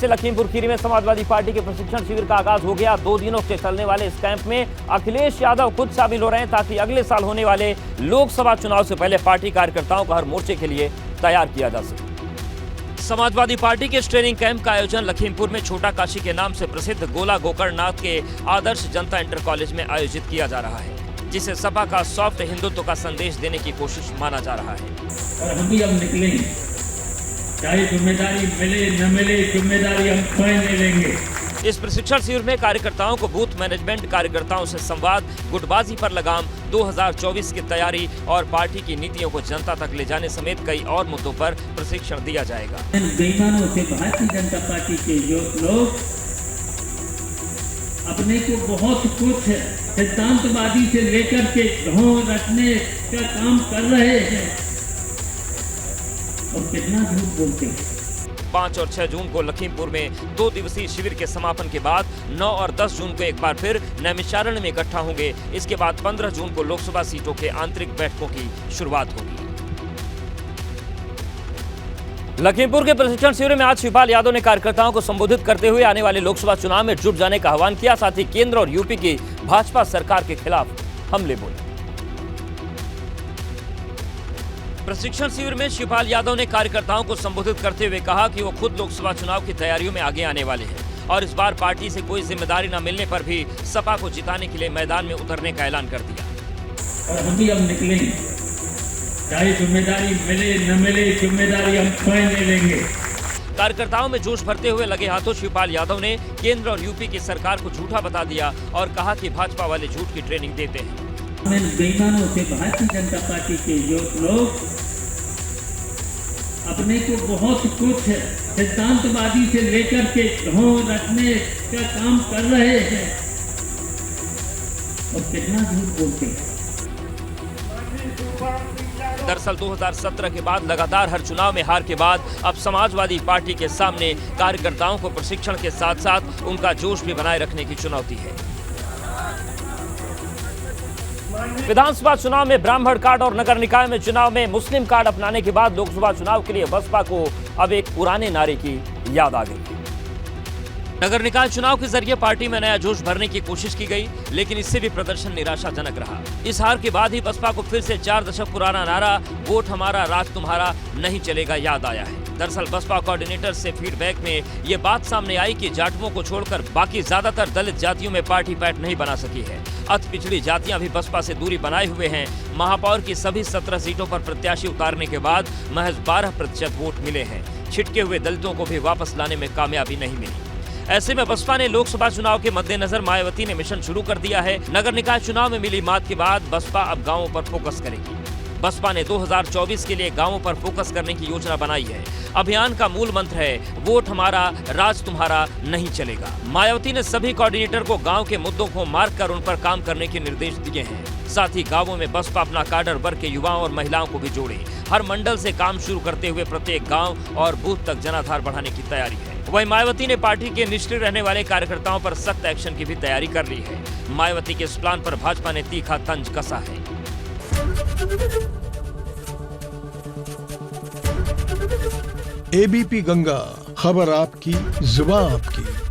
से लखीमपुर खीरी में समाजवादी पार्टी के प्रशिक्षण शिविर का आगाज हो गया। 2 दिनों से चलने वाले इस कैंप में अखिलेश यादव खुद शामिल हो रहे हैं ताकि अगले साल होने वाले लोकसभा चुनाव से पहले पार्टी कार्यकर्ताओं को हर मोर्चे के लिए तैयार किया जा सके। समाजवादी पार्टी के ट्रेनिंग कैंप का आयोजन लखीमपुर में छोटा काशी के नाम से प्रसिद्ध गोला गोकर्णनाथ के आदर्श जनता इंटर कॉलेज में आयोजित किया जा रहा है, जिसे सपा का सॉफ्ट हिंदुत्व का संदेश देने की कोशिश माना जा रहा है। और हम भी अब निकलेंगे, चाहे जिम्मेदारी मिले न मिले, जिम्मेदारी हम स्वयं ले लेंगे। इस प्रशिक्षण शिविर में कार्यकर्ताओं को बूथ मैनेजमेंट, कार्यकर्ताओं से संवाद, गुटबाजी पर लगाम, 2024 की तैयारी और पार्टी की नीतियों को जनता तक ले जाने समेत कई और मुद्दों पर प्रशिक्षण दिया जाएगा। बेईमानों से भारतीय जनता पार्टी के जो लोग अपने को बहुत कुछ सिद्धांतवादी से लेकर के ढोंग रखने का काम कर रहे हैं और कितना झूठ बोलते हैं। 5 और 6 जून को लखीमपुर में 2 दिवसीय शिविर के समापन के बाद 9 और 10 जून को एक बार फिर नैमिषारण्य में इकट्ठा होंगे। इसके बाद 15 जून को लोकसभा सीटों के आंतरिक बैठकों की शुरुआत होगी। लखीमपुर के प्रशिक्षण शिविर में आज शिवपाल यादव ने कार्यकर्ताओं को संबोधित करते हुए आने वाले लोकसभा चुनाव में जुट जाने का आह्वान किया। साथ ही केंद्र और यूपी की भाजपा सरकार के खिलाफ हमले बोले। प्रशिक्षण शिविर में शिवपाल यादव ने कार्यकर्ताओं को संबोधित करते हुए कहा कि वो खुद लोकसभा चुनाव की तैयारियों में आगे आने वाले हैं और इस बार पार्टी से कोई जिम्मेदारी न मिलने पर भी सपा को जिताने के लिए मैदान में उतरने का ऐलान कर दिया। और हम भी अब निकलेंगे, चाहे जिम्मेदारी मिले न मिले, जिम्मेदारी हम स्वयं ले लेंगे। कार्यकर्ताओं में जोश भरते हुए लगे हाथों शिवपाल यादव ने केंद्र और यूपी की सरकार को झूठा बता दिया और कहा कि भाजपा वाले झूठ की ट्रेनिंग देते हैं। बेईमानों से भारतीय जनता पार्टी के जो लोग अपने को बहुत कुछ सिद्धांतवादी से लेकर के ढोंग रखने का काम कर रहे हैं और कितना झूठ बोलते हैं। दरअसल 2017 के बाद लगातार हर चुनाव में हार के बाद अब समाजवादी पार्टी के सामने कार्यकर्ताओं को प्रशिक्षण के साथ साथ उनका जोश भी बनाए रखने की चुनौती है। विधानसभा चुनाव में ब्राह्मण कार्ड और नगर निकाय में चुनाव में मुस्लिम कार्ड अपनाने के बाद लोकसभा चुनाव के लिए बसपा को अब एक पुराने नारे की याद आ गई। नगर निकाय चुनाव के जरिए पार्टी में नया जोश भरने की कोशिश की गई, लेकिन इससे भी प्रदर्शन निराशाजनक रहा। इस हार के बाद ही बसपा को फिर से 4 दशक पुराना नारा वोट हमारा राज तुम्हारा नहीं चलेगा याद आया है। दरअसल बसपा कोऑर्डिनेटर से फीडबैक में ये बात सामने आई कि जाटवों को छोड़कर बाकी ज्यादातर दलित जातियों में पार्टी पैठ नहीं बना सकी है। अति पिछड़ी जातियां भी बसपा से दूरी बनाए हुए हैं। महापौर की सभी 17 सीटों पर प्रत्याशी उतारने के बाद महज 12% वोट मिले हैं। छिटके हुए दलितों को भी वापस लाने में कामयाबी नहीं मिली। ऐसे में बसपा ने लोकसभा चुनाव के मद्देनजर मायावती ने मिशन शुरू कर दिया है। नगर निकाय चुनाव में मिली मात के बाद बसपा अब गांवों पर फोकस करेगी। बसपा ने 2024 के लिए गांवों पर फोकस करने की योजना बनाई है। अभियान का मूल मंत्र है वोट हमारा राज तुम्हारा नहीं चलेगा। मायावती ने सभी कोऑर्डिनेटर को गांव के मुद्दों को मार्क कर उन पर काम करने के निर्देश दिए हैं। साथ ही गांवों में बसपा अपना काडर वर्ग के युवाओं और महिलाओं को भी जोड़े। हर मंडल से काम शुरू करते हुए प्रत्येक गांव और बूथ तक जनाधार बढ़ाने की तैयारी है। वहीं मायावती ने पार्टी के निष्क्रिय रहने वाले कार्यकर्ताओं पर सख्त एक्शन की भी तैयारी कर ली है। मायावती के इस प्लान पर भाजपा ने तीखा तंज कसा है। एबीपी गंगा, खबर आपकी, जुबान आपकी।